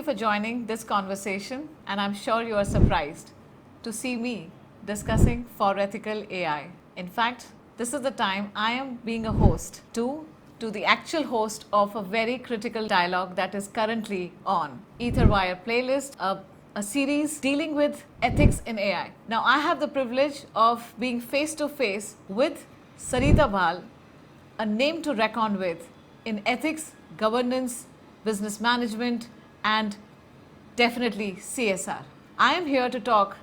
for joining this conversation, and I'm sure you are surprised to see me discussing for ethical AI. In fact, this is the time I am being a host to the actual host of a very critical dialogue that is currently on EtherWire playlist, a series dealing with ethics in AI. Now, I have the privilege of being face to face with Sarita Bahl, a name to reckon with in ethics, governance, business management, and definitely CSR. I am here to talk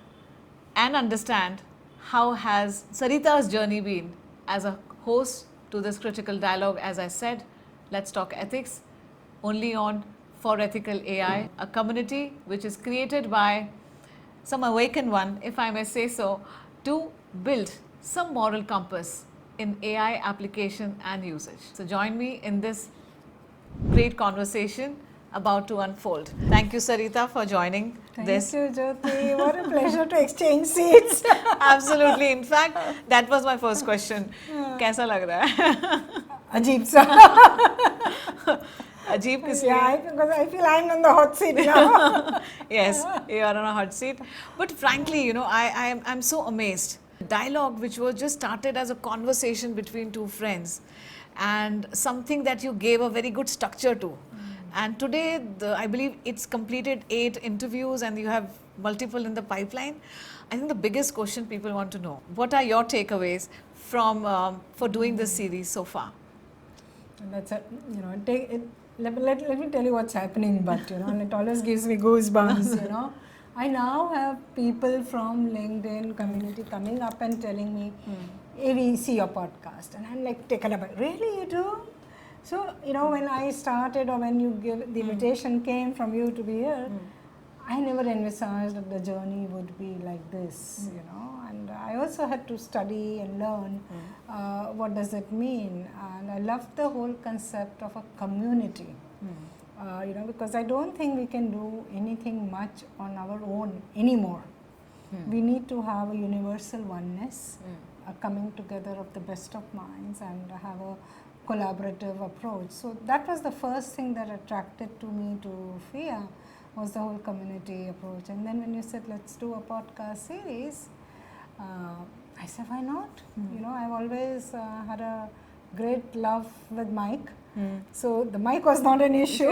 and understand how has Sarita's journey been as a host to this critical dialogue. As I said, let's talk ethics, only on For Ethical AI, a community which is created by some awakened one, if I may say so, to build some moral compass in AI application and usage. So join me in this great conversation about to unfold. Thank you, Sarita, for joining this. Thank you, Jyoti. What a pleasure to exchange seats. Absolutely. In fact, that was my first question. कैसा लग रहा है? अजीब सा. अजीब किस लिए? Yeah, because I feel I'm on the hot seat now. Yes, you are on a hot seat. But frankly, you know, I'm so amazed. Dialogue which was just started as a conversation between two friends and something that you gave a very good structure to. And today, I believe it's completed 8 interviews and you have multiple in the pipeline. I think the biggest question people want to know, what are your takeaways from for doing this series so far? That's a, let me tell you what's happening, but and it always gives me goosebumps, I now have people from LinkedIn community coming up and telling me, hey, we see your podcast. And I'm like taken aback, really, you do? So, when I started or when you give the invitation came from you to be here, I never envisaged that the journey would be like this, and I also had to study and learn what does it mean, and I love the whole concept of a community, because I don't think we can do anything much on our own anymore. We need to have a universal oneness, a coming together of the best of minds and have a collaborative approach. So that was the first thing that attracted to me to FIA, was the whole community approach. And then when you said let's do a podcast series, I said why not? I've always had a great love with mic, so the mic was not an issue.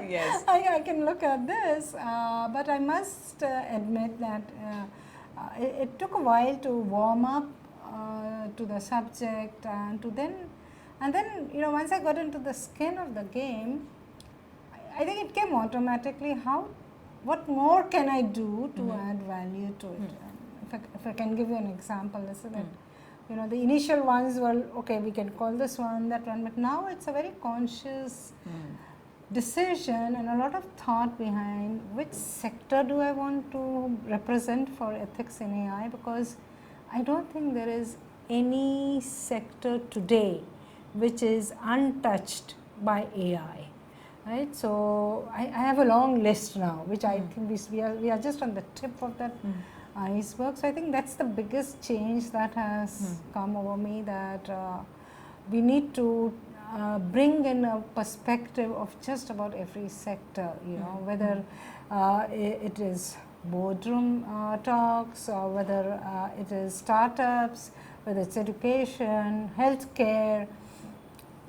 Yes, I can look at this, but I must admit that it took a while to warm up to the subject and then once I got into the skin of the game, I think it came automatically. What more can I do to add value to it? If I can give you an example, let's say that the initial ones were okay, we can call this one, that one, but now it's a very conscious decision and a lot of thought behind which sector do I want to represent for ethics in AI, because I don't think there is any sector today which is untouched by AI, right? So I have a long list now, which I think we are just on the tip of that iceberg. So I think that's the biggest change that has come over me, that we need to bring in a perspective of just about every sector, whether it is boardroom talks, or whether it is startups, whether it's education, healthcare,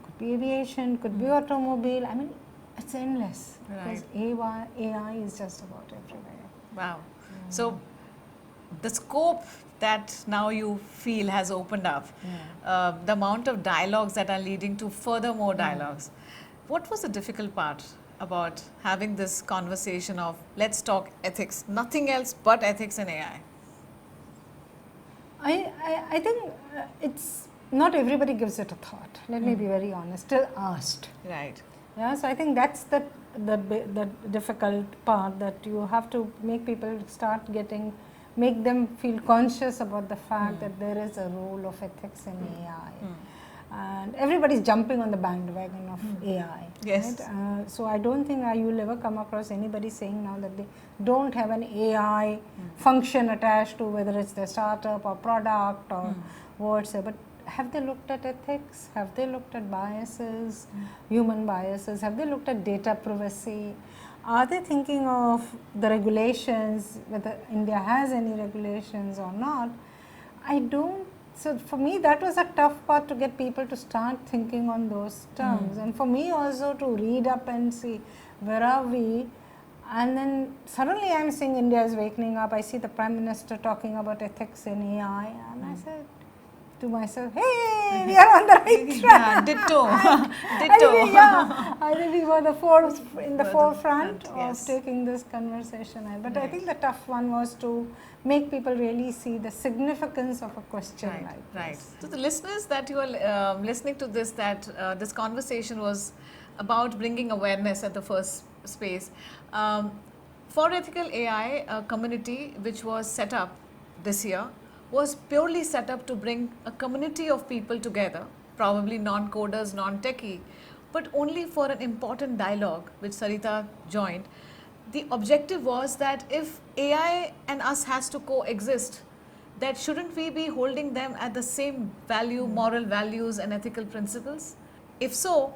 could be aviation, could be automobile. I mean, it's endless, because AI is just about everywhere. Wow. So the scope that now you feel has opened up, the amount of dialogues that are leading to further more dialogues. What was the difficult part about having this conversation of let's talk ethics, nothing else but ethics in AI? I think it's not everybody gives it a thought. Let me be very honest. Still asked. Right. Yeah. So I think that's the difficult part, that you have to make people make them feel conscious about the fact that there is a role of ethics in AI. And everybody's jumping on the bandwagon of AI. Yes. Right? So I don't think you will ever come across anybody saying now that they don't have an AI function attached to whether it's their startup or product or whatsoever. But have they looked at ethics? Have they looked at biases, human biases? Have they looked at data privacy? are they thinking of the regulations, whether India has any regulations or not? I don't. So for me, that was a tough part to get people to start thinking on those terms, and for me also to read up and see where are we. And then suddenly I'm seeing India is waking up. I see the Prime Minister talking about ethics in AI, and I said to myself, hey, we are on the right track. Ditto. I think we were in the forefront of yes. taking this conversation. But I think the tough one was to make people really see the significance of a question like this. Right. So the listeners that you are listening to this, that this conversation was about bringing awareness at the first space. For Ethical AI, a community which was set up this year was purely set up to bring a community of people together, probably non-coders, non-techie, but only for an important dialogue which Sarita joined. The objective was that if AI and us has to coexist, that shouldn't we be holding them at the same value, moral values and ethical principles? If so,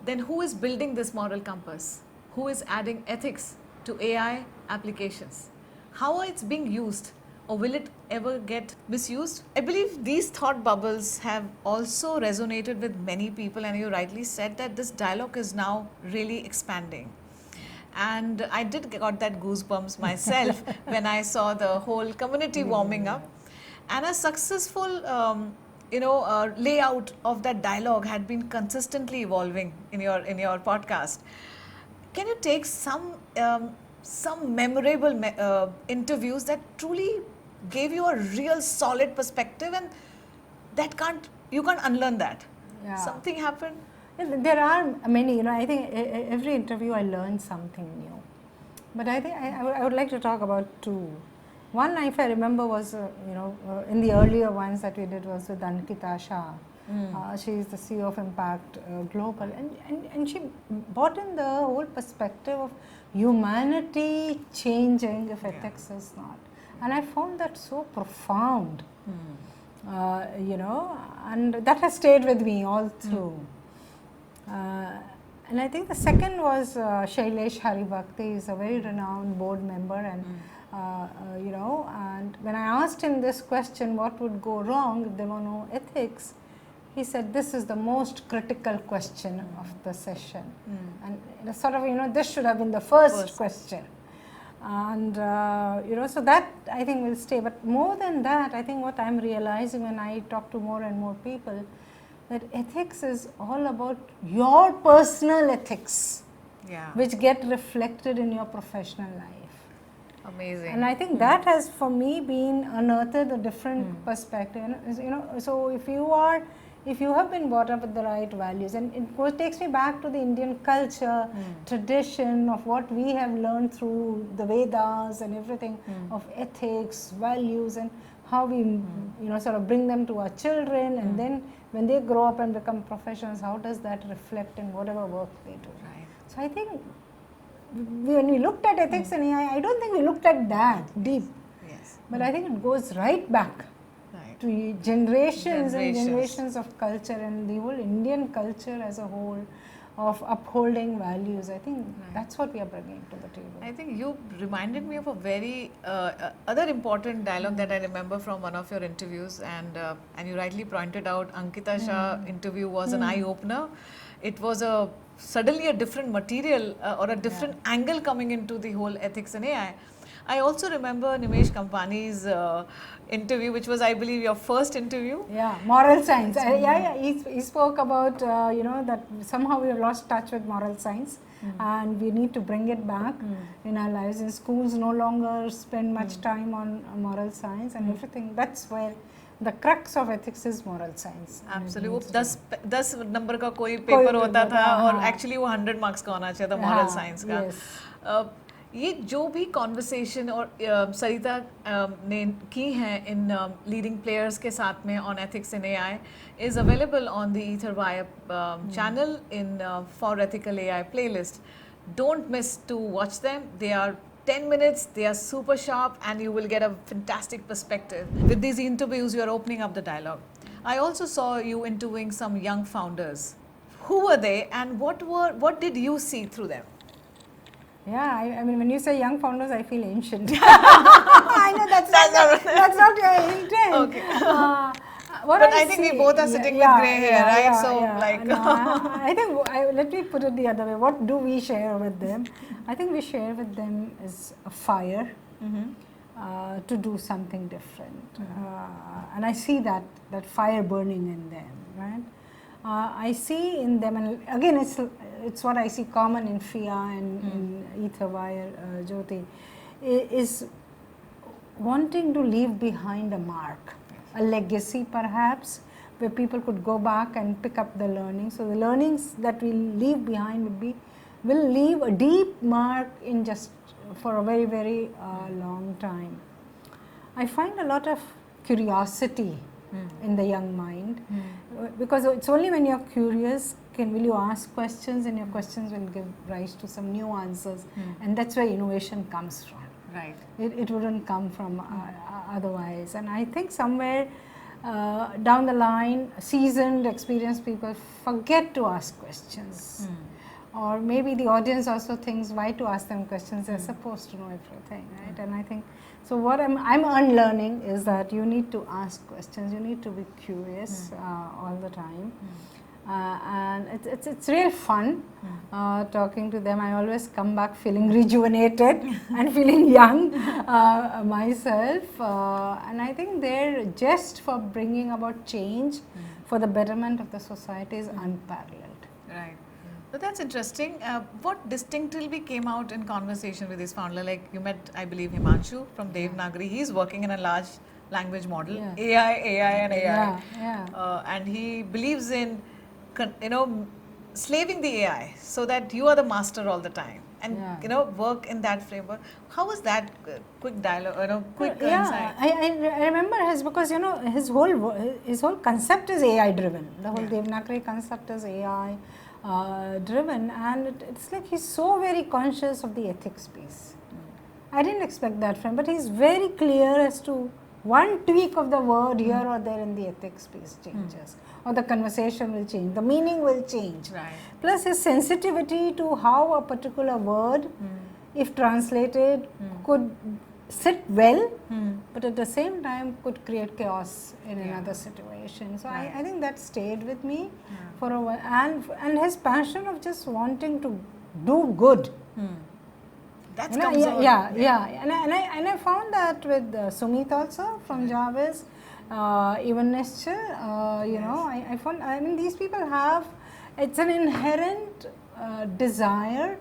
then who is building this moral compass? Who is adding ethics to AI applications? How it's being used? Or will it ever get misused? I believe these thought bubbles have also resonated with many people, and you rightly said that this dialogue is now really expanding. And I did got that goosebumps myself when I saw the whole community warming up. And a successful layout of that dialogue had been consistently evolving in your podcast. Can you take some memorable interviews that truly gave you a real solid perspective, and you can't unlearn that? Yeah. Something happened? There are many, I think every interview I learned something new. But I think I would like to talk about two. One, if I remember, was, in the earlier ones that we did was with Ankita Shah. She is the CEO of Impact Global, and she brought in the whole perspective of humanity changing if ethics is not. And I found that so profound, and that has stayed with me all through. And I think the second was Shailesh Haribhakti. Is a very renowned board member, and and when I asked him this question, what would go wrong if there were no ethics, he said this is the most critical question of the session, and sort of this should have been the first question. And so that I think will stay. But more than that, I think what I'm realizing when I talk to more and more people, that ethics is all about your personal ethics, which get reflected in your professional life. Amazing. And I think that has, for me, been unearthed a different perspective. So if you have been brought up with the right values, and it takes me back to the Indian culture, tradition of what we have learned through the Vedas and everything, of ethics, values, and how we sort of bring them to our children, and then when they grow up and become professionals, how does that reflect in whatever work they do? Right. So I think when we looked at ethics and AI, I don't think we looked at that deep. Yes. But I think it goes right back to generations and generations of culture, and the whole Indian culture as a whole of upholding values. I think that's what we are bringing to the table. I think you reminded me of a very other important dialogue that I remember from one of your interviews, and you rightly pointed out Ankita Shah interview was an eye opener. It was suddenly a different material or a different angle coming into the whole ethics and AI. I also remember Nimesh Kampani's interview, which was, I believe, your first interview. Yeah, moral science. He spoke about, that somehow we have lost touch with moral science, and we need to bring it back in our lives. In schools, no longer spend much time on moral science and everything. That's where the crux of ethics is moral science. Absolutely. वो 10 number का कोई paper होता था, और actually वो 100 marks का होना चाहिए था मॉरल साइंस का. ये जो भी कॉन्वर्सेशन और सरिता ने की हैं इन लीडिंग प्लेयर्स के साथ में on ethics in AI is available on the EtherWire channel in for Ethical AI playlist. Don't miss to watch them. They are 10 minutes, they are super sharp, and you will get a fantastic perspective. With these interviews, you are opening up the dialogue. I also saw you interviewing some young founders. Who were they, and what did you see through them? Yeah, I mean, when you say young founders, I feel ancient. I know that's not your intent. Okay. What But I think we both are sitting with grey hair, right? So, like- no, I think let me put it the other way. What do we share with them? I think we share with them is a fire to do something different, and I see that fire burning in them, right? I see in them, and again, it's what I see common in FIA and in EtherWire, Jyoti, is wanting to leave behind a mark, a legacy perhaps, where people could go back and pick up the learning. So the learnings that we leave behind will leave a deep mark in just for a very, very long time. I find a lot of curiosity in the young mind, because it's only when you're curious will you ask questions, and your questions will give rise to some new answers, and that's where innovation comes from. Right. It wouldn't come from otherwise. And I think somewhere down the line, seasoned, experienced people forget to ask questions. Or maybe the audience also thinks, why to ask them questions? They're supposed to know everything, right? And I think, so what I'm unlearning is that you need to ask questions, you need to be curious all the time. And it's real fun talking to them. I always come back feeling rejuvenated and feeling young myself. And I think their gest for bringing about change for the betterment of the society is unparalleled. Right. So that's interesting. What distinctively came out in conversation with this founder? Like you met, I believe, Himanshu from Devanagari. He's working in a large language model, AI, and AI. And he believes in, slaving the AI so that you are the master all the time, and work in that framework. How was that quick dialogue? Quick insight. I remember because his whole concept is AI driven. The whole Devanagari concept is AI driven, and it's like he's so very conscious of the ethics piece. I didn't expect that from him, but he's very clear as to one tweak of the word here or there in the ethics piece changes, or the conversation will change, the meaning will change. Right. Plus his sensitivity to how a particular word, if translated, could sit well, but at the same time could create chaos in another situation. So I think that stayed with me for a while, and his passion of just wanting to do good. That's And I found that with Sumit also from Jarvis, even Nestor, I found, I mean, these people have, it's an inherent desire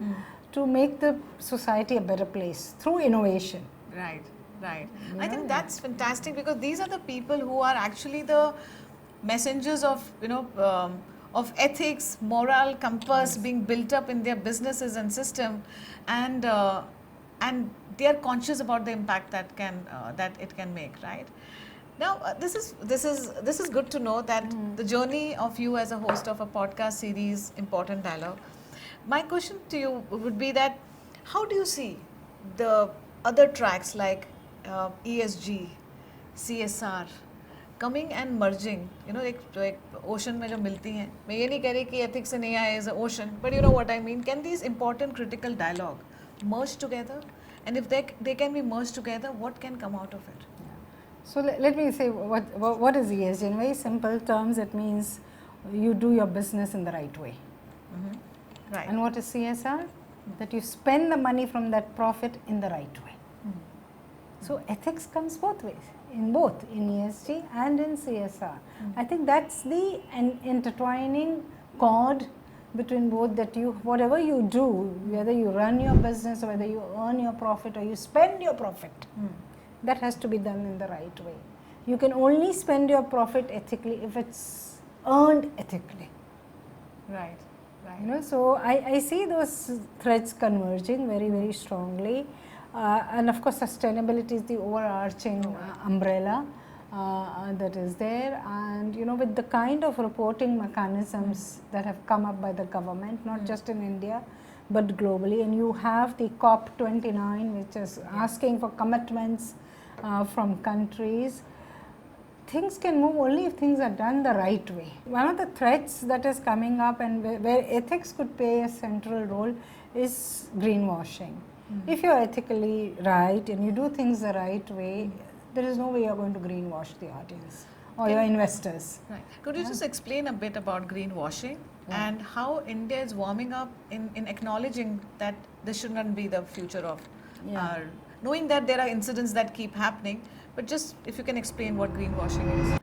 to make the society a better place through innovation. Right. I think that's fantastic, because these are the people who are actually the messengers of, of ethics, moral compass being built up in their businesses and system, and they are conscious about the impact that it can make, right? Now, this is good to know that the journey of you as a host of a podcast series, Important Dialogue. My question to you would be that, how do you see the other tracks like ESG, CSR coming and merging? एक ocean में जो मिलती हैं, मैं ये नहीं कह रही कि ethics and AI is an ocean, but you know what I mean. Can these important critical dialogue merge together? And if they can be merged together, what can come out of it? So let me say what is ESG. In very simple terms, it means you do your business in the right way. Right. And what is CSR? That you spend the money from that profit in the right way. So ethics comes both ways, in ESG and in CSR. I think that's the intertwining chord between both, that whatever you do, whether you run your business or whether you earn your profit or you spend your profit, that has to be done in the right way. You can only spend your profit ethically if it's earned ethically. Right. So I see those threads converging very, very strongly. And of course, sustainability is the overarching umbrella that is there. And with the kind of reporting mechanisms that have come up by the government, not just in India, but globally, and you have the COP29, which is asking for commitments from countries. things can move only if things are done the right way. One of the threats that is coming up and where ethics could play a central role is greenwashing. If you are ethically right and you do things the right way, there is no way you are going to greenwash the audience or your investors. Right. Could you just explain a bit about greenwashing and how India is warming up in acknowledging that this should not be the future of our, knowing that there are incidents that keep happening, but just if you can explain what greenwashing is.